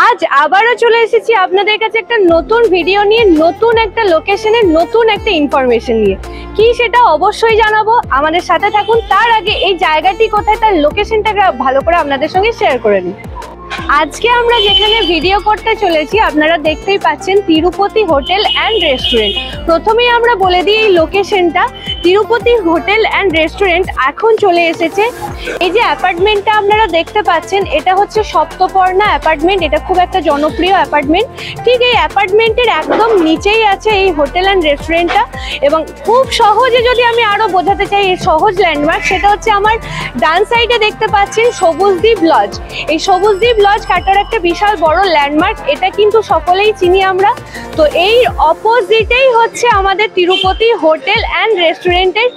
আজ আবারও চলে এসেছি আপনাদের কাছে একটা নতুন ভিডিও নিয়ে, নতুন একটা লোকেশনের নতুন একটা ইনফরমেশন নিয়ে। কি সেটা অবশ্যই জানাবো, আমাদের সাথে থাকুন। তার আগে এই জায়গাটি কোথায়, তার লোকেশনটা ভালো করে আপনাদের সঙ্গে শেয়ার করে নিই। আজকে আমরা যেখানে ভিডিও করতে চলেছি আপনারা দেখতেই পাচ্ছেন তিরুপতি হোটেল অ্যান্ড রেস্টুরেন্ট। প্রথমেই আমরা বলে দিই এই লোকেশনটা, তিরুপতি হোটেল অ্যান্ড রেস্টুরেন্ট এখন চলে এসেছে। এই যে অ্যাপার্টমেন্টটা আপনারা দেখতে পাচ্ছেন, এটা হচ্ছে সপ্তপর্ণা অ্যাপার্টমেন্ট। এটা খুব একটা জনপ্রিয় অ্যাপার্টমেন্ট। ঠিক এই অ্যাপার্টমেন্টের একদম নিচেই আছে এই হোটেল অ্যান্ড রেস্টুরেন্টটা। এবং খুব সহজে যদি আমি আরো বোঝাতে চাই এই সহজ ল্যান্ডমার্ক, সেটা হচ্ছে আমার ডান সাইডে দেখতে পাচ্ছেন সবুজদ্বীপ লজ। এই সবুজদ্বীপ লজ কাটার একটা বিশাল বড় ল্যান্ডমার্ক, এটা কিন্তু সকলেই চিনি আমরা। তো এই অপোজিটেই হচ্ছে আমাদের তিরুপতি হোটেল অ্যান্ড রেস্টুরেন্টের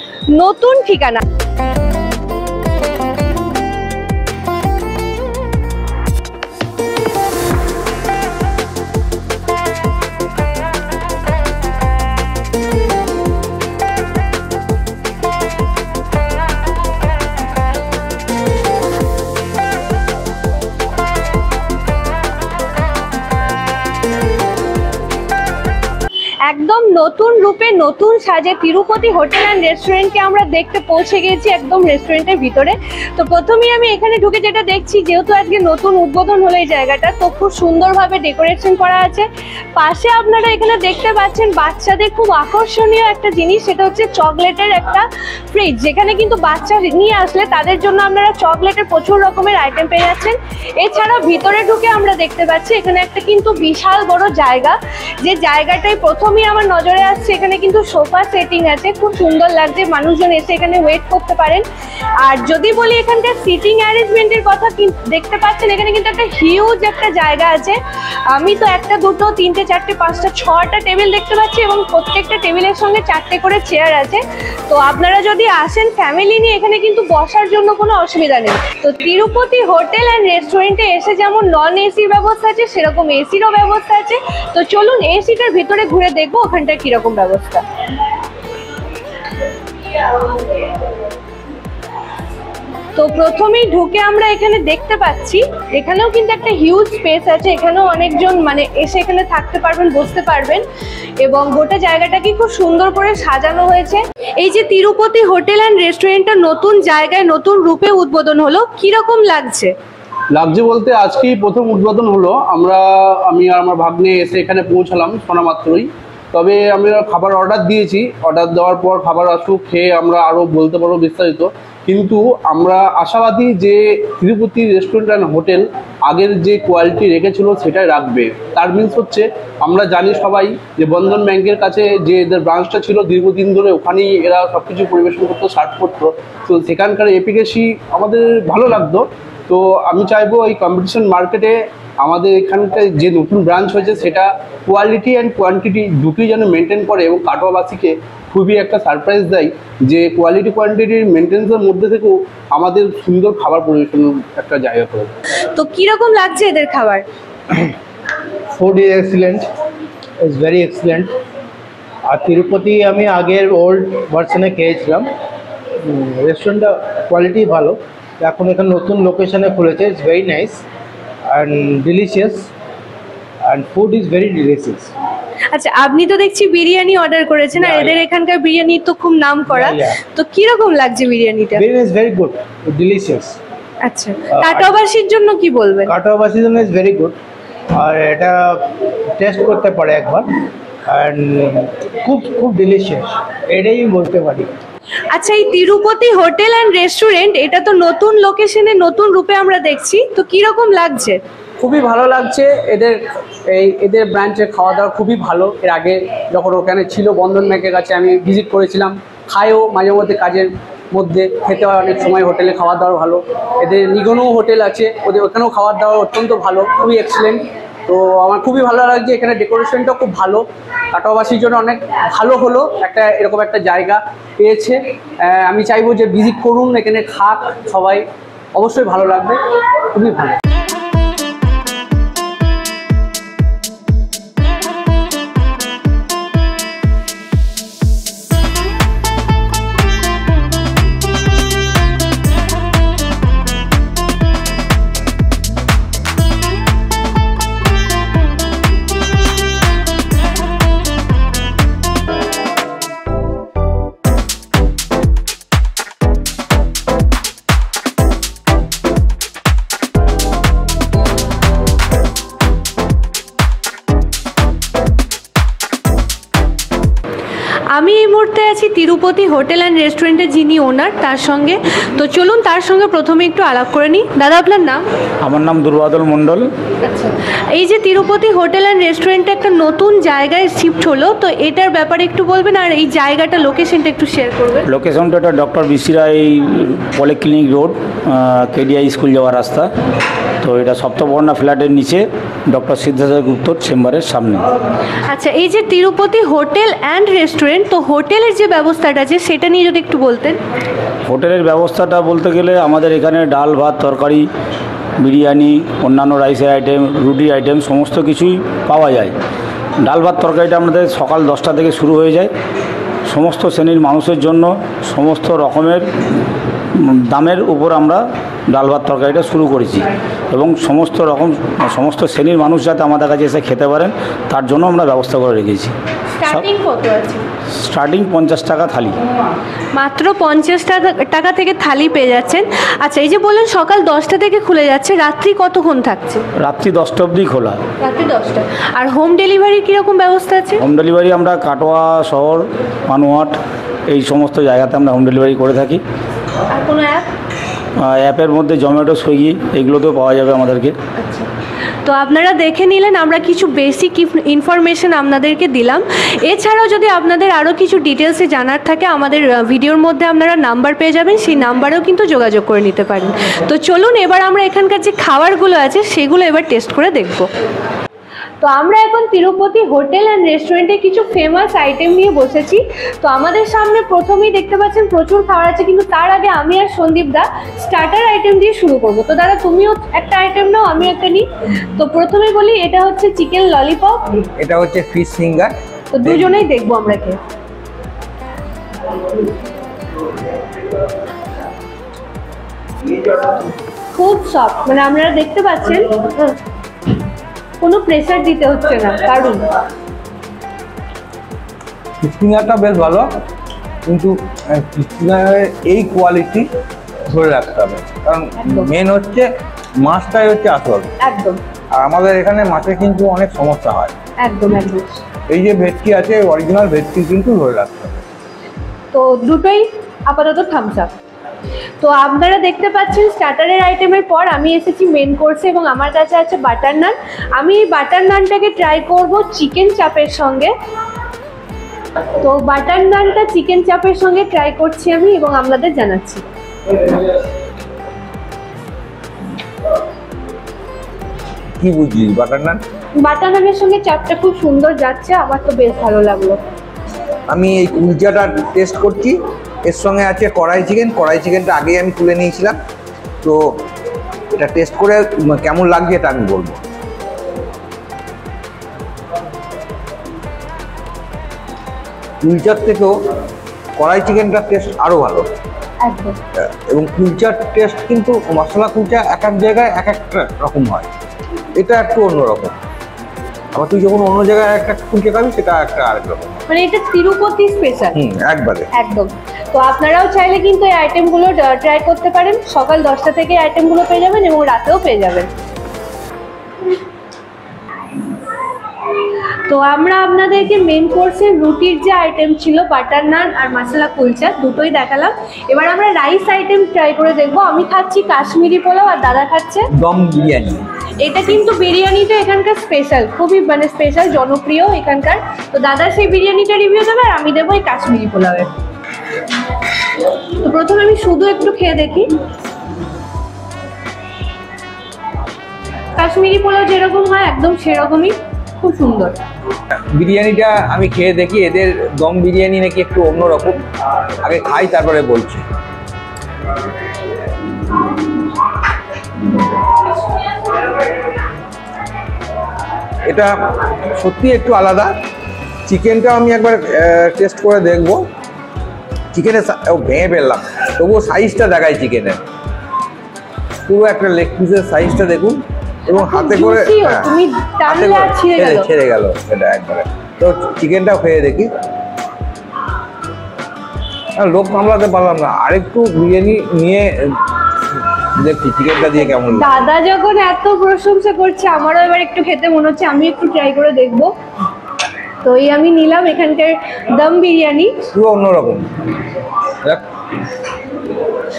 নতুন ঠিকানা। একদম নতুন রূপে নতুন সাজে তিরুপতি হোটেল অ্যান্ড রেস্টুরেন্টকে আমরা দেখতে পৌঁছে গেছি একদম রেস্টুরেন্টের ভিতরে। তো প্রথমেই আমি এখানে ঢুকে যেটা দেখছি, যেহেতু আজকে নতুন উদ্বোধন হলো এই জায়গাটা, তো খুব সুন্দরভাবে ডেকোরেশন করা আছে। পাশে আপনারা এখানে দেখতে পাচ্ছেন বাচ্চাদের খুব আকর্ষণীয় একটা জিনিস, সেটা হচ্ছে চকলেটের একটা ফ্রিজ, যেখানে কিন্তু বাচ্চা নিয়ে আসলে তাদের জন্য আপনারা চকলেটের প্রচুর রকমের আইটেম পেয়ে যাচ্ছেন। এছাড়া ভিতরে ঢুকে আমরা দেখতে পাচ্ছি এখানে একটা কিন্তু বিশাল বড় জায়গা, যে জায়গাটাই প্রথমেই আমার নজরে আসছে। এখানে কিন্তু সোফা সেটিং আছে, খুব সুন্দর লাগছে, মানুষজন এসে এখানে ওয়েট করতে পারেন। আর যদি বলি এখানকার সিটিং অ্যারেঞ্জমেন্টের কথা, দেখতে পাচ্ছেন এখানে কিন্তু একটা হিউজ একটা জায়গা আছে। আমি তো একটা, দুটো, তিনটে, চারটে, পাঁচটা, ছটা টেবিল দেখতে পাচ্ছি এবং প্রত্যেকটা টেবিলের সঙ্গে চারটে করে চেয়ার আছে। তো আপনারা যদি আসেন ফ্যামিলি নিয়ে, এখানে কিন্তু বসার জন্য কোনো অসুবিধা নেই। তো তিরুপতি হোটেল অ্যান্ড রেস্টুরেন্টে এসে যেমন নন এসির ব্যবস্থা আছে, সেরকম এসিরও ব্যবস্থা আছে। তো চলুন এসিটার ভিতরে ঘুরে দেখবো ওখানটা কিরকম ব্যবস্থা। তো প্রথমেই ঢুকে আমরা এখানে দেখতে পাচ্ছি এখানেও কিন্তু একটা হিউজ স্পেস আছে। এখানেও অনেকজন এসে এখানে থাকতে পারবেন, বসতে পারবেন, এবং গোটা জায়গাটাকে খুব সুন্দর করে সাজানো হয়েছে। এই যে তিরুপতি হোটেল অ্যান্ড রেস্টুরেন্টটা নতুন জায়গায় নতুন রূপে উদ্বোধন হলো, কিরকম লাগছে? লাগছে বলতে আজকেই প্রথম উদ্বোধন হলো। আমি আর আমার ভাগ্নে এসে এখানে পৌঁছালাম শোনা মাত্রই। তবে আমি খাবার অর্ডার দিয়েছি, অর্ডার দেওয়ার পর খাবার আসুক, খেয়ে আমরা আরও বলতে পারবো বিস্তারিত। কিন্তু আমরা আশাবাদী যে তিরুপতি রেস্টুরেন্ট অ্যান্ড হোটেল আগের যে কোয়ালিটি রেখেছিল সেটাই রাখবে। তার মিনস হচ্ছে, আমরা জানি সবাই যে বন্ধন ব্যাংকের কাছে যে এদের ব্রাঞ্চটা ছিল দীর্ঘদিন ধরে, ওখানেই এরা সব কিছু পরিবেশন করতো, সার্ভ করতো। তো সেখানকার এফিকেসি আমাদের ভালো লাগতো। তো আমি চাইবো এই কম্পিটিশন মার্কেটে আমাদের এখানকার যে নতুন ব্রাঞ্চ হয়েছে সেটা কোয়ালিটি অ্যান্ড কোয়ান্টিটি দুটোই যেন মেনটেন করে এবং কাটোয়াবাসীকে খুবই একটা সারপ্রাইজ দেয় যে কোয়ালিটি কোয়ান্টিটির মেনটেন্সের মধ্যে থেকেও আমাদের সুন্দর খাবার পরিবেশনের একটা জায়গা করে। তো কীরকম লাগছে এদের খাবার? Food is excellent, is very excellent. আর তিরুপতি আমি আগের ওল্ড ভার্সনে খেয়েছিলাম, রেস্টুরেন্টটা কোয়ালিটি ভালো। এখন এখানে নতুন লোকেশনে খুলেছে, it's very nice and delicious and food is very delicious. আচ্ছা, আপনি তো দেখছি বিরিয়ানি অর্ডার করেছেন, আর এদের এখানকার বিরিয়ানি তো খুব নাম করা। তো কিরকম লাগছে বিরিয়ানিটা? Biryani is very good, delicious. আচ্ছা, কাটোয়াবাসীর জন্য কি বলবেন? কাটোয়াবাসীর জন্য ইজ ভেরি গুড, আর এটা টেস্ট করতে পারে একবার, অ্যান্ড খুব খুব ডিলিশিয়াস, এটাই বলতে পারি। আচ্ছা, এই তিরুপতি হোটেল অ্যান্ড রেস্টুরেন্ট, এটা তো নতুন লোকেশনে নতুন রূপে আমরা দেখছি, তো কিরকম লাগছে? খুবই ভালো লাগছে। এদের ব্রাঞ্চের খাওয়া দাওয়া খুবই ভালো। এর আগে যখন ওখানে ছিল বন্ধন ব্যাংকের কাছে আমি ভিজিট করেছিলাম, খাইও মাঝে মধ্যে, কাজের মধ্যে খেতে হয় অনেক সময়। হোটেলে খাওয়া দাওয়া ভালো। এদের নিগনও হোটেল আছে, ওখানেও খাওয়ার দাওয়া অত্যন্ত ভালো, খুবই এক্সিলেন্ট। তো আমার খুবই ভালো লাগছে। এখানে ডেকোরেশনটাও খুব ভালো, কাটোয়াবাসীর জন্য অনেক ভালো হলো, একটা এরকম একটা জায়গা পেয়েছে। আমি চাইবো যে ভিজিট করুন, এখানে খাক সবাই, অবশ্যই ভালো লাগবে, খুবই ভালো। আমি এই মুহূর্তে আছি তিরুপতি হোটেল অ্যান্ড রেস্টুরেন্টের যিনি ওনার তার সঙ্গে। তো চলুন তার সঙ্গে প্রথমে একটু আলাপ করে নিই। দাদা আপনার নাম? আমার নাম দুর্বাদল মণ্ডল। আচ্ছা, এই যে তিরুপতি হোটেল অ্যান্ড রেস্টুরেন্টে একটা নতুন জায়গায় শিফট হলো, তো এটার ব্যাপারে একটু বলবেন আর এই জায়গাটা লোকেশনটা একটু শেয়ার করবেন। লোকেশনটা এটা ডক্টর বিসি রায় পলিক্লিনিক রোড, কেডিআই স্কুল যাওয়ার রাস্তা। তো এটা সপ্তবর্ণা ফ্ল্যাটের নিচে ডক্টর সিদ্ধার্থ গুপ্তর চেম্বারের সামনে। আচ্ছা, এই যে তিরুপতি হোটেল অ্যান্ড রেস্টুরেন্ট, তো হোটেলের যে ব্যবস্থাটা আছে সেটা নিয়ে যদি একটু বলতেন। হোটেলের ব্যবস্থাটা বলতে গেলে আমাদের এখানে ডাল ভাত তরকারি বিরিয়ানি অন্যান্য রাইসের আইটেম রুটি আইটেম সমস্ত কিছুই পাওয়া যায়। ডাল ভাত তরকারিটা আমাদের সকাল 10টা থেকে শুরু হয়ে যায়। সমস্ত শ্রেণীর মানুষের জন্য সমস্ত রকমের দামের উপর আমরা ডাল ভাত তরকারিটা শুরু করেছি এবং সমস্ত শ্রেণীর মানুষ যাতে আমাদের কাছে এসে খেতে পারেন তার জন্য আমরা ব্যবস্থা করে রেখেছি। স্টার্টিং কত আছে? স্টার্টিং 50 টাকা থালি। মাত্র 50 টাকা থেকে থালি পেয়ে যাচ্ছেন। আচ্ছা, এই যে বললেন সকাল 10টা থেকে খুলে যাচ্ছে, রাত্রি কতক্ষণ থাকছে? রাত্রি 10টা অবধি খোলা। রাত্রি 10টা। আর হোম ডেলিভারি কীরকম ব্যবস্থা আছে? হোম ডেলিভারি আমরা কাটোয়া শহর পানুয়াট এই সমস্ত জায়গাতে আমরা হোম ডেলিভারি করে থাকি। আর কোনো অ্যাপ? অ্যাপের মধ্যে জোম্যাটো সুইগি এগুলোতেও পাওয়া যাবে আমাদেরকে। আচ্ছা, তো আপনারা দেখে নিলেন, আমরা কিছু বেসিক ইনফরমেশন আপনাদেরকে দিলাম। এছাড়াও যদি আপনাদের আরও কিছু ডিটেলসে জানার থাকে আমাদের ভিডিওর মধ্যে আপনারা নাম্বার পেয়ে যাবেন, সেই নাম্বারেও কিন্তু যোগাযোগ করে নিতে পারেন। তো চলুন এবার আমরা এখানকার যে খাবারগুলো আছে সেগুলো এবার টেস্ট করে দেখব। তো আমরা এখন তিরুপতি হোটেল অ্যান্ড রেস্টুরেন্টে কিছু ফেমাস আইটেম নিয়ে বসেছি। তো আমাদের সামনে প্রথমেই দেখতে পাচ্ছেন প্রচুর খাবার আছে, কিন্তু তার আগে আমি আর সন্দীপ দা স্টার্টার আইটেম দিয়ে শুরু করব। তো দাদা তুমিও একটা আইটেম নাও, আমি একটা নিই। তো প্রথমেই বলি, এটা হচ্ছে চিকেন ললিপপ, এটা হচ্ছে ফিশ ফিঙ্গার। তো দুজনেই দেখবো আমরা খেয়ে। খুব সফট, মানে আপনারা দেখতে পাচ্ছেন কোনো প্রেসার দিতে হচ্ছে না, কারণ ফিশ ফিঙ্গারটা বেশ ভালো, কিন্তু ফিশ ফিঙ্গারের এই কোয়ালিটি ধরে রাখতে হবে, কারণ মেন হচ্ছে মাছটাই হচ্ছে আসল। একদম। আর আমাদের এখানে মাছে কিন্তু অনেক সমস্যা হয়। একদম একদম। এই যে ভেটকি আছে অরিজিনাল ভেটকি কিন্তু ধরে রাখতে হবে। তো দুটোই আপাতত থামস আপ। তো আপনারা দেখতে পাচ্ছেন স্টার্টারের আইটেমের পর আমি এসেছি মেন কোর্সে এবং আমার কাছে আছে বাটার নান। আমি এই বাটার নানটাকে ট্রাই করব চিকেন চাপের সঙ্গে। তো বাটার নানটা চিকেন চাপের সঙ্গে ট্রাই করছি আমি এবং আপনাদের জানাচ্ছি। কি বুঝলি বাটার নান? বাটার নানের সঙ্গে চাপটা খুব সুন্দর যাচ্ছে, আমার তো বেশ ভালো লাগলো। আমি এই কুলচাটা টেস্ট করছি, এর সঙ্গে আছে কড়াই চিকেন। কড়াই চিকেনটা আগেই আমি তুলে নিয়েছিলাম, তো এটা টেস্ট করে কেমন লাগছে এটা আমি বলবো। কুলচার থেকেও কড়াই চিকেনটার টেস্ট আরও ভালো। একদম। এবং কুলচার টেস্ট কিন্তু মশলা কুলচা এক এক জায়গায় এক একটা রকম হয়, এটা একটু অন্যরকম। আবার তুই যখন অন্য জায়গায় একটা কুলচা খাবি সেটা একটা আরেক রকম, মানে এটা তিরুপতি স্পেশাল। একবারে একদম। তো আপনারাও চাইলে কিন্তু এই আইটেমগুলো ট্রাই করতে পারেন। সকাল 10টা থেকে আইটেমগুলো পেয়ে যাবেন এবং রাতেও পেয়ে যাবেন। তো আমরা আপনাদেরকে মেন কোর্সের রুটির যে আইটেম ছিল বাটার নান আর মশলা কুলচা দুটোই দেখালাম। এবার আমরা রাইস আইটেম ট্রাই করে দেখবো। আমি খাচ্ছি কাশ্মীরি পোলাও আর দাদা খাচ্ছে দম বিরিয়ানি। এটা কিন্তু বিরিয়ানিটা এখানকার স্পেশাল, খুবই মানে স্পেশাল, জনপ্রিয় এখানকার। তো দাদা সেই বিরিয়ানিটা রিভিউ দেবে আর আমি দেবো এই কাশ্মীরি পোলাওয়ের। তো প্রথমে আমি শুধু একটু খেয়ে দেখি। কাশ্মীরি পোলাও যেরকম হয় একদম সেরকমই, খুব সুন্দর। বিরিয়ানিটা আমি খেয়ে দেখি, এদের দম বিরিয়ানি নাকি একটু অন্যরকম। আগে খাই তারপরে বলছি। এটা সত্যি একটু আলাদা। চিকেনটা আমি একবার টেস্ট করে দেখব। চিকেনের ভেঙে ফেললাম, তবুও সাইজটা দেখায় চিকেনের, পুরো একটা লেগ পিসের সাইজটা দেখুন। এবং হাতে করে ছেড়ে গেল এটা একবারে। তো চিকেনটাও খেয়ে দেখি। লোক সামলাতে পারলাম না, আরেকটু বিরিয়ানি নিয়ে দেখছি চিকেনটা দিয়ে কেমন। দাদা যখন এত প্রশংসা করছে আমারও এবার একটু খেতে মনে হচ্ছে, আমি একটু ট্রাই করে দেখবো। তো এই আমি নিলাম এখানকার দম বিরিয়ানি, পুরো অন্যরকম। দেখ,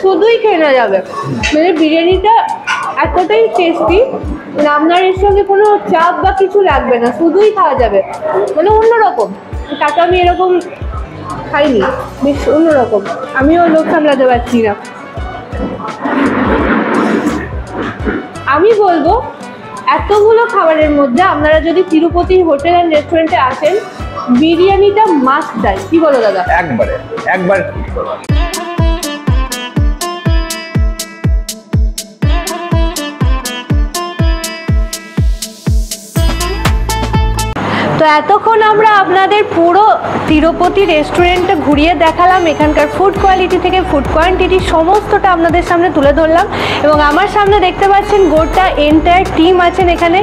শুধুই খেয়ে নেওয়া যাবে, মানে বিরিয়ানিটা এতটাই টেস্টি, মানে আপনার এর সঙ্গে কোনো চাপ বা কিছু লাগবে না, শুধুই খাওয়া যাবে, মানে অন্যরকম। তাকে আমি এরকম খাইনি, বেশ অন্যরকম, আমিও লোক সামলাতে পারছি না। আমি বলবো এতগুলো খাবারের মধ্যে আপনারা যদি তিরুপতি হোটেল অ্যান্ড রেস্টুরেন্টে আসেন, বিরিয়ানিটা মাস্ট চাই। কি বলো দাদা? একবার তো এতক্ষণ আমরা আপনাদের পুরো তিরুপতি রেস্টুরেন্টটা ঘুরিয়ে দেখালাম, এখানকার ফুড কোয়ালিটি থেকে ফুড কোয়ান্টিটি সমস্তটা আপনাদের সামনে তুলে ধরলাম। এবং আমার সামনে দেখতে পাচ্ছেন গোটা এন্টায়ার টিম আছেন এখানে।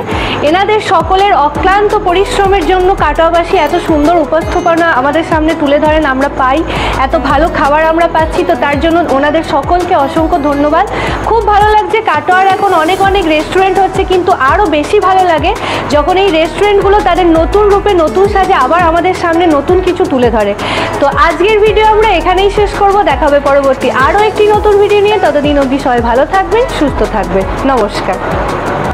এনাদের সকলের অক্লান্ত পরিশ্রমের জন্য কাটোয়াবাসী এত সুন্দর উপস্থাপনা আমাদের সামনে তুলে ধরেন, আমরা পাই, এত ভালো খাবার আমরা পাচ্ছি। তো তার জন্য ওনাদের সকলকে অসংখ্য ধন্যবাদ। খুব ভালো লাগছে, কাটোয়ার এখন অনেক অনেক রেস্টুরেন্ট হচ্ছে, কিন্তু আরও বেশি ভালো লাগে যখন এই রেস্টুরেন্টগুলো তাদের নতুন রূপে নতুন সাজে আবার আমাদের সামনে নতুন কিছু তুলে ধরে। তো আজকের ভিডিও আমরা এখানেই শেষ করব, দেখা হবে পরবর্তী আরও একটি নতুন ভিডিও নিয়ে। ততদিন অবধি সবাই ভালো থাকবেন, সুস্থ থাকবেন, নমস্কার।